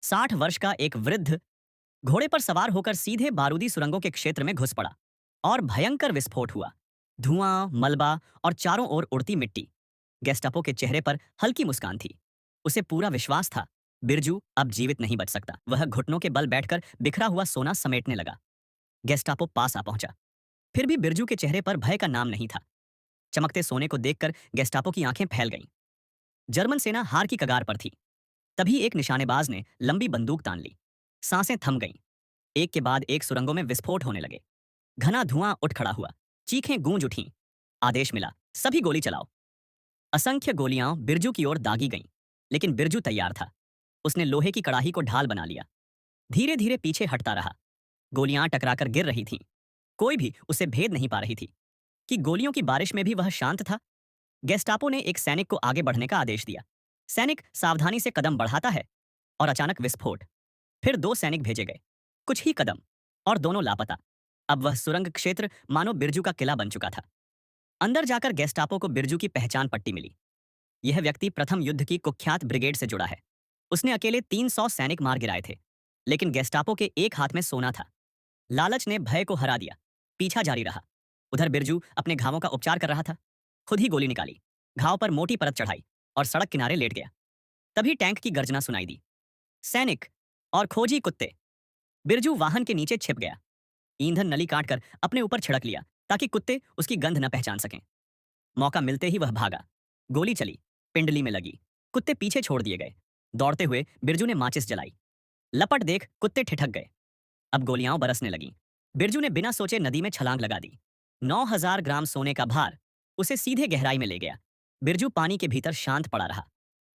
60 वर्ष का एक वृद्ध घोड़े पर सवार होकर सीधे बारूदी सुरंगों के क्षेत्र में घुस पड़ा और भयंकर विस्फोट हुआ। धुआं, मलबा और चारों ओर उड़ती मिट्टी। गेस्टापो के चेहरे पर हल्की मुस्कान थी। उसे पूरा विश्वास था, बिरजू अब जीवित नहीं बच सकता। वह घुटनों के बल बैठकर बिखरा हुआ सोना समेटने लगा। गेस्टापो पास आ पहुंचा। फिर भी बिरजू के चेहरे पर भय का नाम नहीं था। चमकते सोने को देखकर गेस्टापो की आंखें फैल गईं। जर्मन सेना हार की कगार पर थी। तभी एक निशानेबाज ने लंबी बंदूक तान ली। सांसें थम गईं। एक के बाद एक सुरंगों में विस्फोट होने लगे। घना धुआं उठ खड़ा हुआ। चीखें गूंज उठीं। आदेश मिला, सभी गोली चलाओ। असंख्य गोलियां बिरजू की ओर दागी गईं, लेकिन बिरजू तैयार था। उसने लोहे की कड़ाही को ढाल बना लिया। धीरे धीरे पीछे हटता रहा। गोलियां टकराकर गिर रही थीं। कोई भी उसे भेद नहीं पा रही थी कि गोलियों की बारिश में भी वह शांत था। गेस्टापो ने एक सैनिक को आगे बढ़ने का आदेश दिया। सैनिक सावधानी से कदम बढ़ाता है और अचानक विस्फोट। फिर दो सैनिक भेजे गए। कुछ ही कदम और दोनों लापता। अब वह सुरंग क्षेत्र मानो बिरजू का किला बन चुका था। अंदर जाकर गेस्टापो को बिरजू की पहचान पट्टी मिली। यह व्यक्ति प्रथम युद्ध की कुख्यात ब्रिगेड से जुड़ा है। उसने अकेले 300 सैनिक मार गिराए थे। लेकिन गेस्टापो के एक हाथ में सोना था। लालच ने भय को हरा दिया। पीछा जारी रहा। उधर बिरजू अपने घावों का उपचार कर रहा था। खुद ही गोली निकाली, घाव पर मोटी परत चढ़ाई और सड़क किनारे लेट गया। तभी टैंक की गर्जना सुनाई दी। सैनिक और खोजी कुत्ते। बिरजू वाहन के नीचे छिप गया। ईंधन नली काटकर अपने ऊपर छिड़क लिया ताकि कुत्ते उसकी गंध न पहचान सकें। मौका मिलते ही वह भागा। गोली चली, पिंडली में लगी। कुत्ते पीछे छोड़ दिए गए। दौड़ते हुए बिरजू ने माचिस जलाई। लपट देख कुत्ते ठिठक गए। अब गोलियां बरसने लगीं। बिरजू ने बिना सोचे नदी में छलांग लगा दी। 9000 ग्राम सोने का भार उसे सीधे गहराई में ले गया। बिरजू पानी के भीतर शांत पड़ा रहा।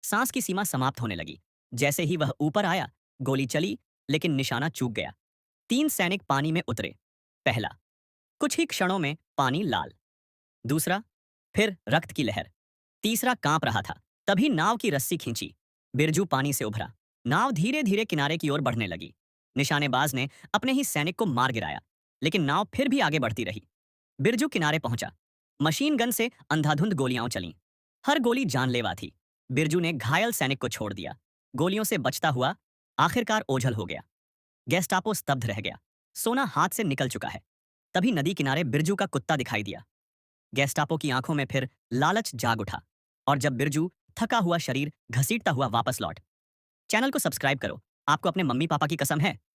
सांस की सीमा समाप्त होने लगी। जैसे ही वह ऊपर आया, गोली चली, लेकिन निशाना चूक गया। 3 सैनिक पानी में उतरे। पहला, कुछ ही क्षणों में पानी लाल। दूसरा, फिर रक्त की लहर। तीसरा कांप रहा था। तभी नाव की रस्सी खींची। बिरजू पानी से उभरा। नाव धीरे धीरे किनारे की ओर बढ़ने लगी। निशानेबाज ने अपने ही सैनिक को मार गिराया, लेकिन नाव फिर भी आगे बढ़ती रही। बिरजू किनारे पहुंचा। मशीन गन से अंधाधुंध गोलियां चलीं। हर गोली जानलेवा थी। बिरजू ने घायल सैनिक को छोड़ दिया। गोलियों से बचता हुआ आखिरकार ओझल हो गया। गेस्टापो स्तब्ध रह गया। सोना हाथ से निकल चुका है। तभी नदी किनारे बिरजू का कुत्ता दिखाई दिया। गेस्टापो की आंखों में फिर लालच जाग उठा। और जब बिरजू थका हुआ शरीर घसीटता हुआ वापस लौट। चैनल को सब्सक्राइब करो। आपको अपने मम्मी पापा की कसम है।